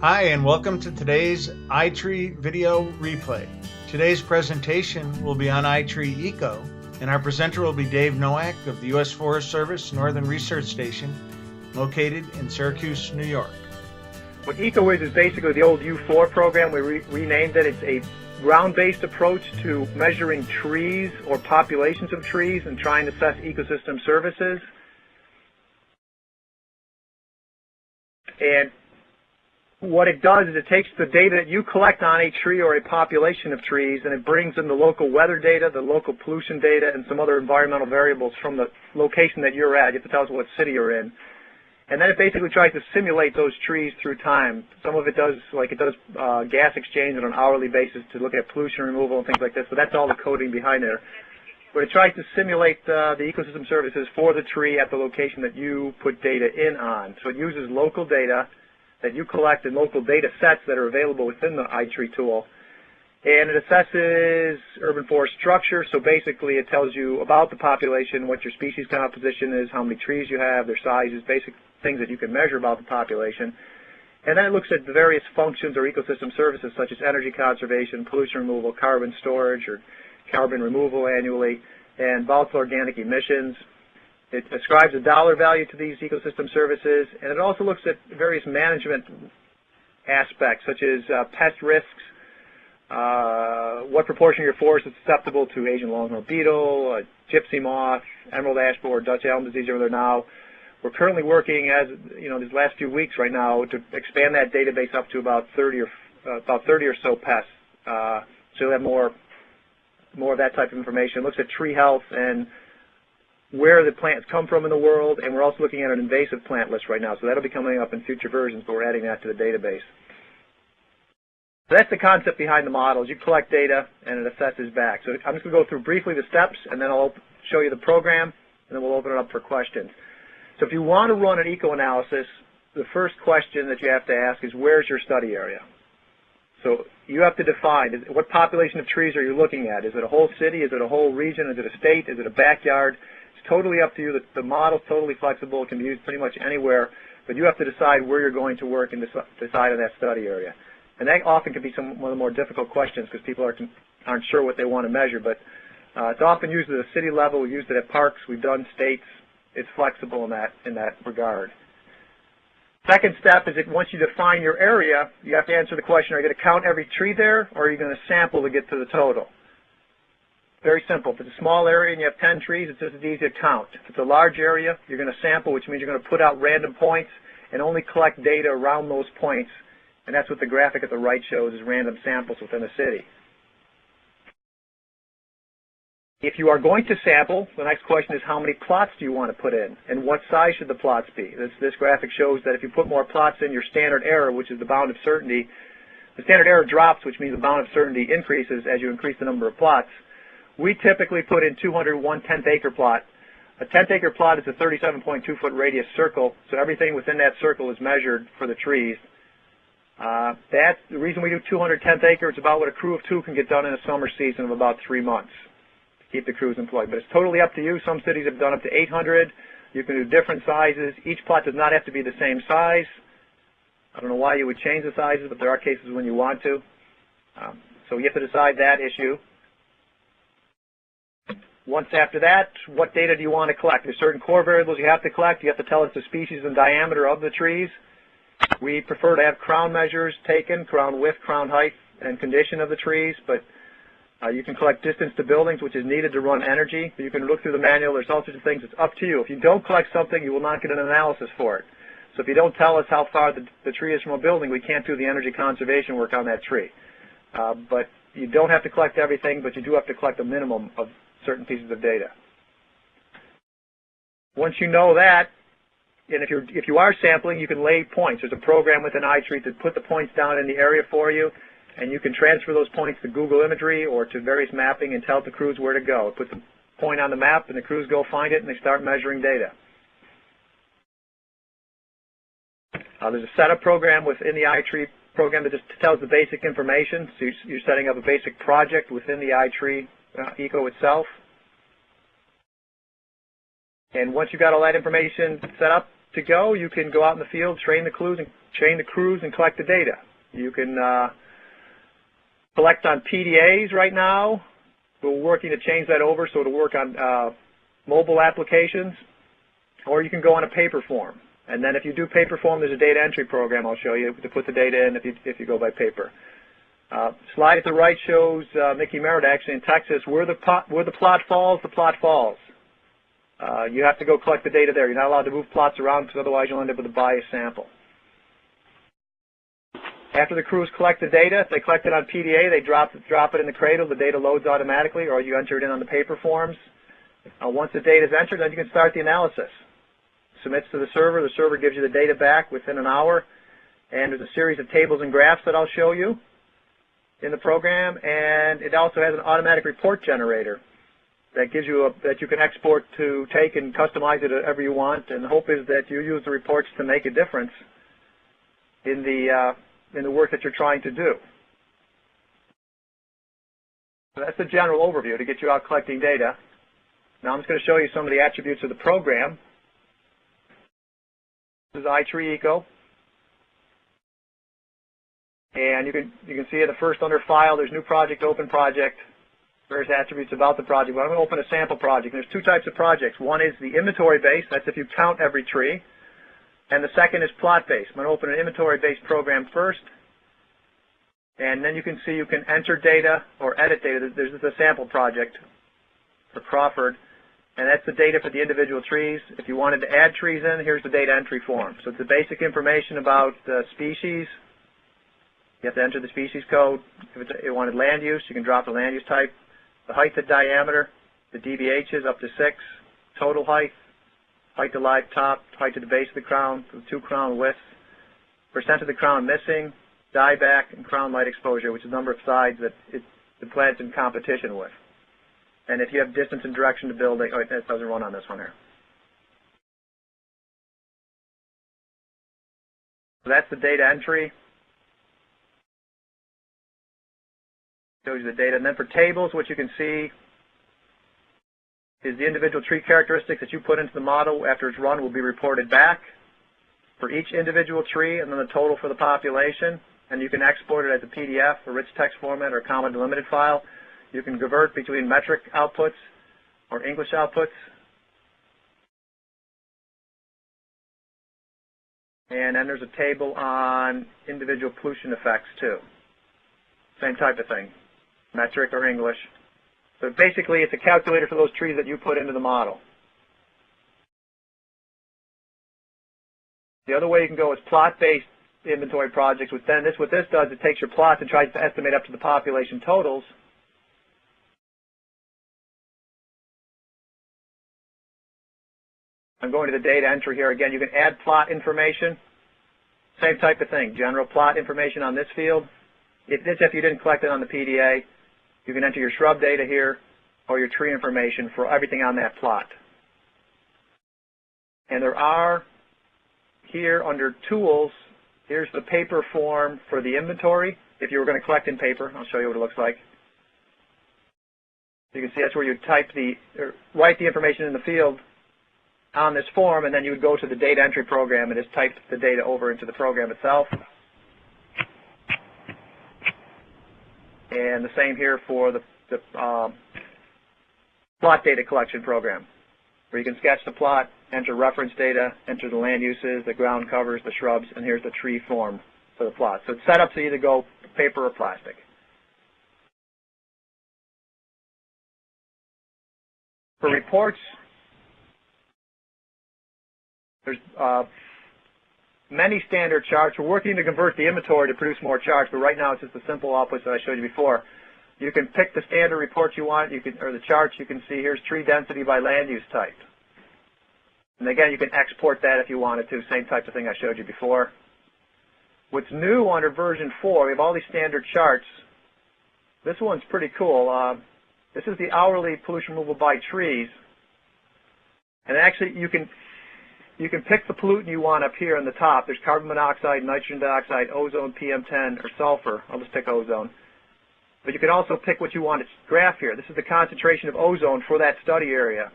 Hi, and welcome to today's iTree video replay. Today's presentation will be on iTree Eco, and our presenter will be Dave Nowak of the U.S. Forest Service Northern Research Station, located in Syracuse, New York. What Eco is basically the old U4 program. We renamed it. It's a ground-based approach to measuring trees or populations of trees and trying to assess ecosystem services. And what it does is it takes the data that you collect on a tree or a population of trees, and it brings in the local weather data, the local pollution data, and some other environmental variables from the location that you're at. You have to tell us what city you're in. And then it basically tries to simulate those trees through time. Some of it does, like it does gas exchange on an hourly basis to look at pollution removal and things like this. So that's all the coding behind there. But it tries to simulate the ecosystem services for the tree at the location that you put data in on. So it uses local data that you collect in local data sets that are available within the iTree tool. And it assesses urban forest structure. So basically it tells you about the population, what your species composition is, how many trees you have, their sizes, basic things that you can measure about the population. And then it looks at the various functions or ecosystem services such as energy conservation, pollution removal, carbon storage or carbon removal annually, and volatile organic emissions. It ascribes a dollar value to these ecosystem services, and it also looks at various management aspects such as pest risks, what proportion of your forest is susceptible to Asian longhorn beetle, gypsy moth, emerald ash borer, Dutch elm disease over there now. We're currently working, as you know, these last few weeks right now, to expand that database up to about 30 or so pests. So you'll have more of that type of information. It looks at tree health and where the plants come from in the world, and we're also looking at an invasive plant list right now. So that'll be coming up in future versions, but we're adding that to the database. So that's the concept behind the models. You collect data, and it assesses back. So I'm just going to go through briefly the steps, and then I'll show you the program, and then we'll open it up for questions. So if you want to run an eco-analysis, the first question that you have to ask is, where's your study area? So you have to define, what population of trees are you looking at? Is it a whole city? Is it a whole region? Is it a state? Is it a backyard? It's totally up to you. The model's totally flexible. It can be used pretty much anywhere, but you have to decide where you're going to work and decide on that study area. And that often can be one of the more difficult questions because people aren't sure what they want to measure, but it's often used at a city level. We've used it at parks. We've done states. It's flexible in that regard. Second step is that once you define your area, you have to answer the question, are you going to count every tree there, or are you going to sample to get to the total? Very simple. If it's a small area and you have 10 trees, it's just as easy to count. If it's a large area, you're going to sample, which means you're going to put out random points and only collect data around those points. And that's what the graphic at the right shows, is random samples within a city. If you are going to sample, the next question is, how many plots do you want to put in, and what size should the plots be? This graphic shows that if you put more plots in, your standard error, which is the bound of certainty, the standard error drops, which means the bound of certainty increases as you increase the number of plots. We typically put in 201 tenth acre plot. A 10th acre plot is a 37.2 foot radius circle, so everything within that circle is measured for the trees. That's the reason we do 210th acre. It's about what a crew of 2 can get done in a summer season of about 3 months. Keep the crews employed. But it's totally up to you. Some cities have done up to 800. You can do different sizes. Each plot does not have to be the same size. I don't know why you would change the sizes, but there are cases when you want to. So you have to decide that issue. Once after that, what data do you want to collect? There's certain core variables you have to collect. You have to tell us the species and diameter of the trees. We prefer to have crown measures taken, crown width, crown height, and condition of the trees, but you can collect distance to buildings, which is needed to run energy. You can look through the manual. There's all sorts of things. It's up to you. If you don't collect something, you will not get an analysis for it. So if you don't tell us how far the tree is from a building, we can't do the energy conservation work on that tree. But you don't have to collect everything, but you do have to collect a minimum of certain pieces of data. Once you know that, and if you are sampling, you can lay points. There's a program within iTree to put the points down in the area for you, and you can transfer those points to Google Imagery or to various mapping and tell the crews where to go. Put the point on the map, and the crews go find it, and they start measuring data. There's a setup program within the iTree program that just tells the basic information. So you're setting up a basic project within the iTree Eco itself. And once you've got all that information set up, to go, you can go out in the field, train the crews, and collect the data. You can collect on PDAs right now. We're working to change that over so it'll work on mobile applications, or you can go on a paper form. And then if you do paper form, there's a data entry program I'll show you to put the data in if you go by paper. Slide at the right shows Mickey Merritt actually in Texas. Where the plot falls, the plot falls. You have to go collect the data there. You're not allowed to move plots around because otherwise you'll end up with a biased sample. After the crews collect the data, if they collect it on PDA, they drop it in the cradle. The data loads automatically, or you enter it in on the paper forms. Once the data is entered, then you can start the analysis. Submits to the server gives you the data back within an hour, and there's a series of tables and graphs that I'll show you in the program, and it also has an automatic report generator that gives you that you can export to take and customize it however you want, and the hope is that you use the reports to make a difference in the work that you're trying to do. So that's the general overview to get you out collecting data. Now I'm just going to show you some of the attributes of the program. This is iTree Eco, and you can see at the first under File, there's New Project, Open Project, various attributes about the project. But I'm going to open a sample project. And there's two types of projects. One is the inventory based, that's if you count every tree, and the second is plot based. I'm going to open an inventory based program first, and then you can see you can enter data or edit data. There's a sample project for Crawford. And that's the data for the individual trees. If you wanted to add trees in, here's the data entry form. So it's the basic information about the species. You have to enter the species code. If you wanted land use, you can drop the land use type. The height and diameter, the DBHs up to 6, total height, height to live top, height to the base of the crown, the 2 crown widths, percent of the crown missing, dieback, and crown light exposure, which is the number of sides that the plant's in competition with. And if you have distance and direction to building, oh, it doesn't run on this one here. So that's the data entry. Shows you the data. And then for tables, what you can see is the individual tree characteristics that you put into the model after it's run will be reported back for each individual tree, and then the total for the population. And you can export it as a PDF, a rich text format, or a comma delimited file. You can convert between metric outputs or English outputs. And then there's a table on individual pollution effects too. Same type of thing, metric or English. So basically it's a calculator for those trees that you put into the model. The other way you can go is plot-based inventory projects, which then what this does, it takes your plots and tries to estimate up to the population totals. I'm going to the data entry here again. You can add plot information. Same type of thing. General plot information on this field. If you didn't collect it on the PDA, you can enter your shrub data here or your tree information for everything on that plot. And there are here under Tools, here's the paper form for the inventory. If you were going to collect in paper, I'll show you what it looks like. You can see that's where you write the information in the field on this form, and then you would go to the data entry program and just type the data over into the program itself. And the same here for the plot data collection program, where you can sketch the plot, enter reference data, enter the land uses, the ground covers, the shrubs, and here's the tree form for the plot. So it's set up to either go paper or plastic. For reports, there's many standard charts. We're working to convert the inventory to produce more charts, but right now it's just the simple outputs that I showed you before. You can pick the standard reports you want, or the charts you can see. Here's tree density by land use type. And again, you can export that if you wanted to, same type of thing I showed you before. What's new under version 4, we have all these standard charts. This one's pretty cool. This is the hourly pollution removal by trees. And actually, you can pick the pollutant you want up here on the top. There's carbon monoxide, nitrogen dioxide, ozone, PM10, or sulfur. I'll just pick ozone. But you can also pick what you want. It's graph here. This is the concentration of ozone for that study area.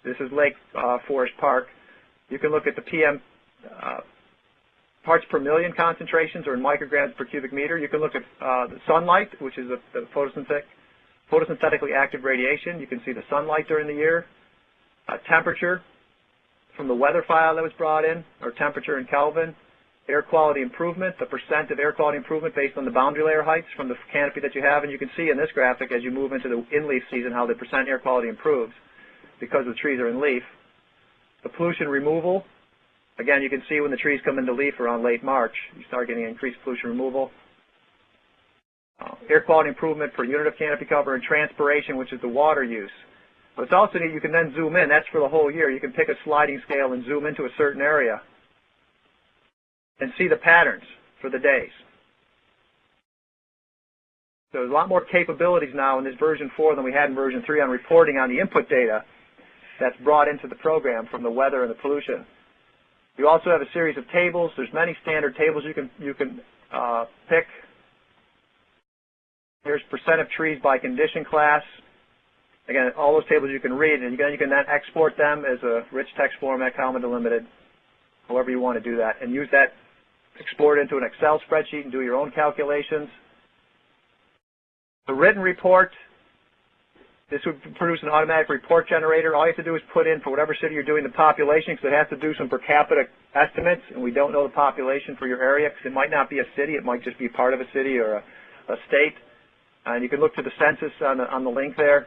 This is Lake Forest Park. You can look at the PM parts per million concentrations, or in micrograms per cubic meter. You can look at the sunlight, which is the photosynthetically active radiation. You can see the sunlight during the year. Temperature from the weather file that was brought in, or temperature in Kelvin. Air quality improvement, the percent of air quality improvement based on the boundary layer heights from the canopy that you have. And you can see in this graphic, as you move into the in-leaf season, how the percent air quality improves because the trees are in leaf. The pollution removal, again, you can see when the trees come into leaf around late March, you start getting increased pollution removal. Air quality improvement per unit of canopy cover, and transpiration, which is the water use. But it's also neat, you can then zoom in. That's for the whole year. You can pick a sliding scale and zoom into a certain area and see the patterns for the days. So there's a lot more capabilities now in this version 4 than we had in version 3 on reporting on the input data that's brought into the program from the weather and the pollution. You also have a series of tables. There's many standard tables you can pick. Here's percent of trees by condition class. Again, all those tables you can read, and you can then export them as a rich text format, comma delimited, however you want to do that, and use that, export it into an Excel spreadsheet and do your own calculations. The written report, this would produce an automatic report generator. All you have to do is put in, for whatever city you're doing, the population, because it has to do some per capita estimates, and we don't know the population for your area, because it might not be a city, it might just be part of a city or a state. And you can look to the census on the link there.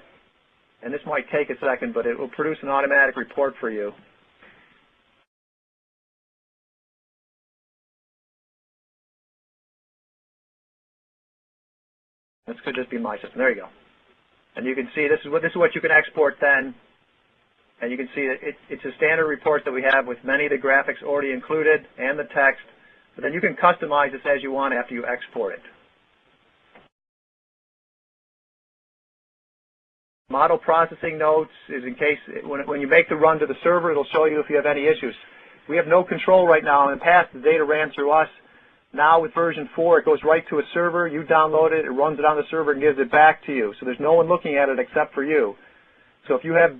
And this might take a second, but it will produce an automatic report for you. This could just be my system. There you go. And you can see this is what you can export then. And you can see that it's a standard report that we have with many of the graphics already included and the text. But then you can customize this as you want after you export it. Model processing notes is in case, when you make the run to the server, it'll show you if you have any issues. We have no control right now. In the past, the data ran through us. Now with version 4, it goes right to a server. You download it, it runs it on the server and gives it back to you. So there's no one looking at it except for you. So if you have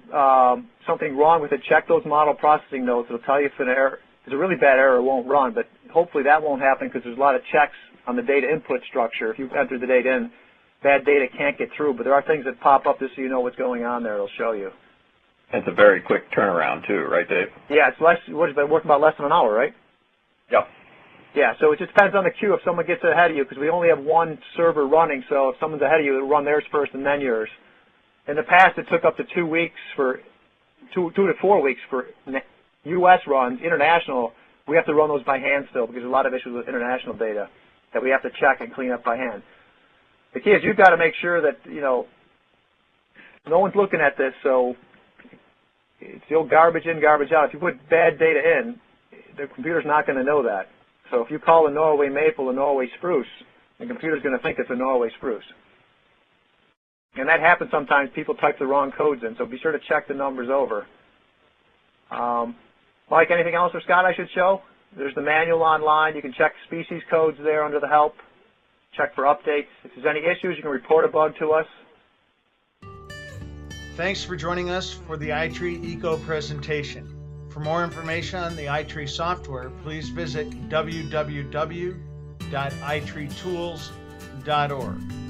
something wrong with it, check those model processing notes. It'll tell you if an error, if it's a really bad error, it won't run. But hopefully that won't happen because there's a lot of checks on the data input structure. If you've entered the data in, bad data can't get through, but there are things that pop up just so you know what's going on there. It'll show you. It's a very quick turnaround too, right, Dave? Yeah, it's less. What is that? Working about less than an hour, right? Yep. Yeah, so it just depends on the queue if someone gets ahead of you, because we only have one server running. So if someone's ahead of you, it'll run theirs first and then yours. In the past, it took up to 2 weeks for 2 to 4 weeks for U.S. runs. International, we have to run those by hand still because there's a lot of issues with international data that we have to check and clean up by hand. The key is you've got to make sure that, no one's looking at this, so it's the old garbage in, garbage out. If you put bad data in, the computer's not going to know that. So if you call a Norway maple a Norway spruce, the computer's going to think it's a Norway spruce. And that happens sometimes. People type the wrong codes in, so be sure to check the numbers over. Mike, anything else or Scott I should show? There's the manual online. You can check species codes there under the help. Check for updates. If there's any issues, you can report a bug to us. Thanks for joining us for the iTree Eco presentation. For more information on the iTree software, please visit www.itreetools.org.